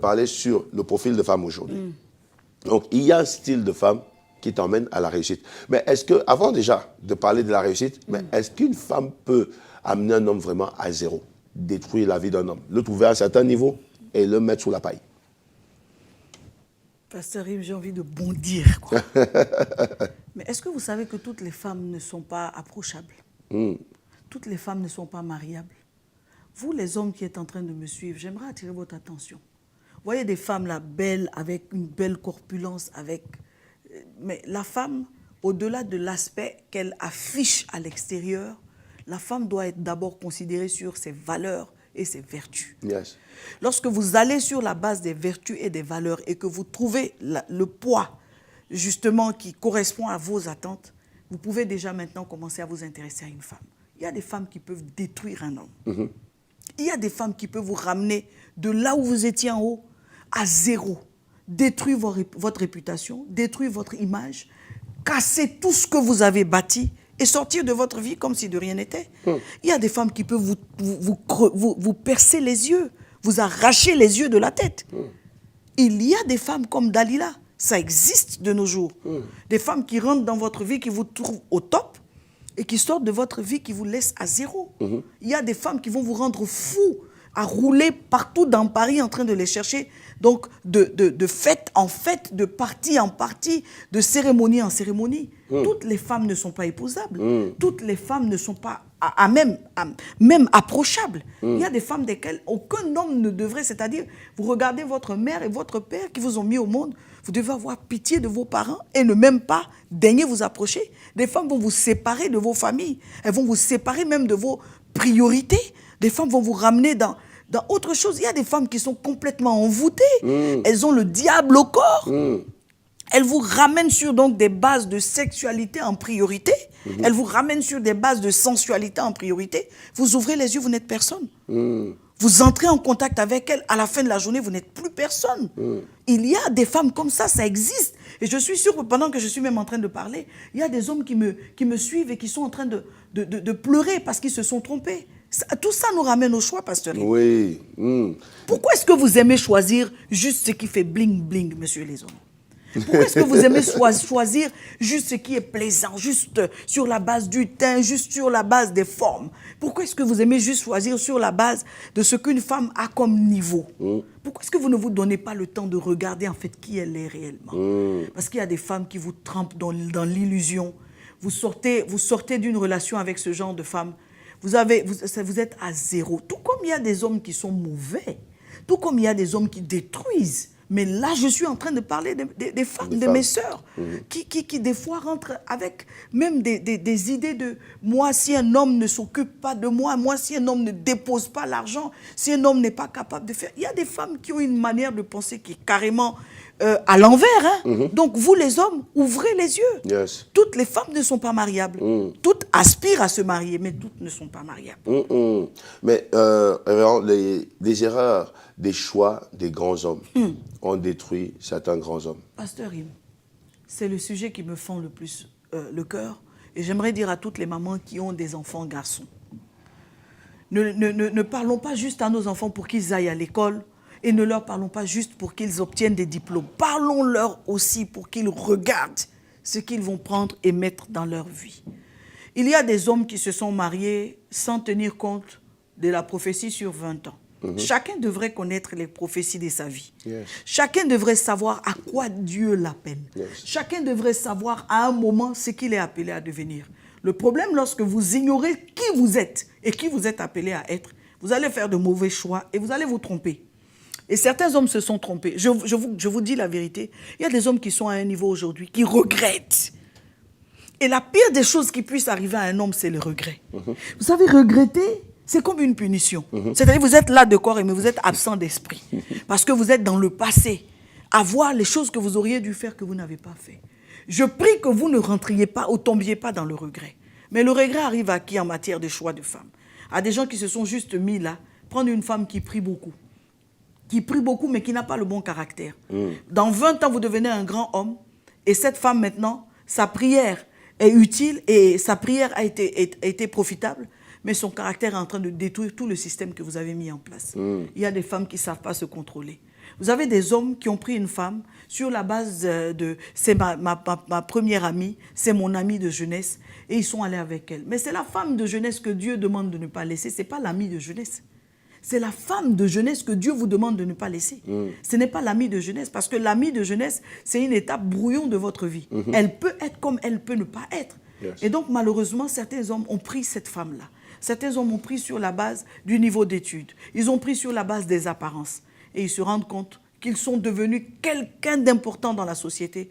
parler sur le profil de femme aujourd'hui. Donc, il y a un style de femme qui t'emmène à la réussite. Mais est-ce que, avant déjà de parler de la réussite, mais est-ce qu'une femme peut amener un homme vraiment à zéro, détruire la vie d'un homme, le trouver à un certain niveau et le mettre sous la paille? Pasteur Yves, j'ai envie de bondir, quoi. Mais est-ce que vous savez que toutes les femmes ne sont pas approchables? Toutes les femmes ne sont pas mariables. Vous, les hommes qui êtes en train de me suivre, j'aimerais attirer votre attention. Vous voyez des femmes là, belles, avec une belle corpulence, avec... Mais la femme, au-delà de l'aspect qu'elle affiche à l'extérieur, la femme doit être d'abord considérée sur ses valeurs et ses vertus. Yes. Lorsque vous allez sur la base des vertus et des valeurs et que vous trouvez le poids, justement, qui correspond à vos attentes, vous pouvez déjà maintenant commencer à vous intéresser à une femme. Il y a des femmes qui peuvent détruire un homme. Il y a des femmes qui peuvent vous ramener de là où vous étiez en haut à zéro. Détruire votre réputation, détruire votre image, casser tout ce que vous avez bâti et sortir de votre vie comme si de rien n'était. Il y a des femmes qui peuvent vous percer les yeux, vous arracher les yeux de la tête. Il y a des femmes comme Dalila, ça existe de nos jours. Des femmes qui rentrent dans votre vie, qui vous trouvent au top et qui sortent de votre vie, qui vous laissent à zéro. Il y a des femmes qui vont vous rendre fou, à rouler partout dans Paris en train de les chercher. Donc, de fête en fête, de partie en partie, de cérémonie en cérémonie. Toutes les femmes ne sont pas épousables. Toutes les femmes ne sont pas même approchables. Il y a des femmes desquelles aucun homme ne devrait, c'est-à-dire, vous regardez votre mère et votre père qui vous ont mis au monde, vous devez avoir pitié de vos parents et ne même pas daigner vous approcher. Des femmes vont vous séparer de vos familles. Elles vont vous séparer même de vos priorités. Des femmes vont vous ramener dans autre chose. Il y a des femmes qui sont complètement envoûtées. Elles ont le diable au corps. Elles vous ramènent sur donc des bases de sexualité en priorité. Elles vous ramènent sur des bases de sensualité en priorité. Vous ouvrez les yeux, vous n'êtes personne. Vous entrez en contact avec elles, à la fin de la journée, vous n'êtes plus personne. Il y a des femmes comme ça existe. Et je suis sûre que pendant que je suis même en train de parler, il y a des hommes qui me suivent et qui sont en train de pleurer parce qu'ils se sont trompés. Tout ça nous ramène au choix, pasteur. Oui. Pourquoi est-ce que vous aimez choisir juste ce qui fait bling-bling, monsieur les hommes? Pourquoi est-ce que vous aimez choisir juste ce qui est plaisant, juste sur la base du teint, juste sur la base des formes? Pourquoi est-ce que vous aimez juste choisir sur la base de ce qu'une femme a comme niveau? Pourquoi est-ce que vous ne vous donnez pas le temps de regarder en fait qui elle est réellement? Parce qu'il y a des femmes qui vous trempent dans l'illusion. Vous sortez d'une relation avec ce genre de femme. Vous êtes à zéro. Tout comme il y a des hommes qui sont mauvais, tout comme il y a des hommes qui détruisent. Mais là, je suis en train de parler des femmes, de mes sœurs, qui des fois rentrent avec même des idées de « moi, si un homme ne s'occupe pas de moi, moi, si un homme ne dépose pas l'argent, si un homme n'est pas capable de faire... » Il y a des femmes qui ont une manière de penser qui est carrément à l'envers. Donc, vous, les hommes, ouvrez les yeux. Yes. Toutes les femmes ne sont pas mariables. Toutes aspirent à se marier, mais toutes ne sont pas mariables. Mais les erreurs, des choix des grands hommes ont détruit certains grands hommes. Pasteur Im, c'est le sujet qui me fend le plus le cœur. Et j'aimerais dire à toutes les mamans qui ont des enfants garçons, ne parlons pas juste à nos enfants pour qu'ils aillent à l'école et ne leur parlons pas juste pour qu'ils obtiennent des diplômes. Parlons-leur aussi pour qu'ils regardent ce qu'ils vont prendre et mettre dans leur vie. Il y a des hommes qui se sont mariés sans tenir compte de la prophétie sur 20 ans. Chacun devrait connaître les prophéties de sa vie. Yes. Chacun devrait savoir à quoi Dieu l'appelle. Yes. Chacun devrait savoir à un moment ce qu'il est appelé à devenir. Le problème, lorsque vous ignorez qui vous êtes et qui vous êtes appelé à être, vous allez faire de mauvais choix et vous allez vous tromper. Et certains hommes se sont trompés. Je vous dis la vérité. Il y a des hommes qui sont à un niveau aujourd'hui qui regrettent. Et la pire des choses qui puissent arriver à un homme, c'est le regret. Vous savez, regretter, c'est comme une punition. C'est-à-dire vous êtes là de corps, mais vous êtes absent d'esprit. Parce que vous êtes dans le passé, à voir les choses que vous auriez dû faire que vous n'avez pas fait. Je prie que vous ne rentriez pas ou tombiez pas dans le regret. Mais le regret arrive à qui en matière de choix de femme? À des gens qui se sont juste mis là, prendre une femme qui prie beaucoup. Qui prie beaucoup, mais qui n'a pas le bon caractère. Dans 20 ans, vous devenez un grand homme. Et cette femme, maintenant, sa prière est utile et sa prière a été profitable. Mais son caractère est en train de détruire tout le système que vous avez mis en place. Il y a des femmes qui ne savent pas se contrôler. Vous avez des hommes qui ont pris une femme sur la base de c'est ma première amie, c'est mon amie de jeunesse, et ils sont allés avec elle. Mais c'est la femme de jeunesse que Dieu demande de ne pas laisser, ce n'est pas l'amie de jeunesse. C'est la femme de jeunesse que Dieu vous demande de ne pas laisser. Ce n'est pas l'amie de jeunesse, parce que l'amie de jeunesse, c'est une étape brouillon de votre vie. Elle peut être comme elle peut ne pas être. Yes. Et donc, malheureusement, certains hommes ont pris cette femme-là. Certains hommes ont pris sur la base du niveau d'études. Ils ont pris sur la base des apparences. Et ils se rendent compte qu'ils sont devenus quelqu'un d'important dans la société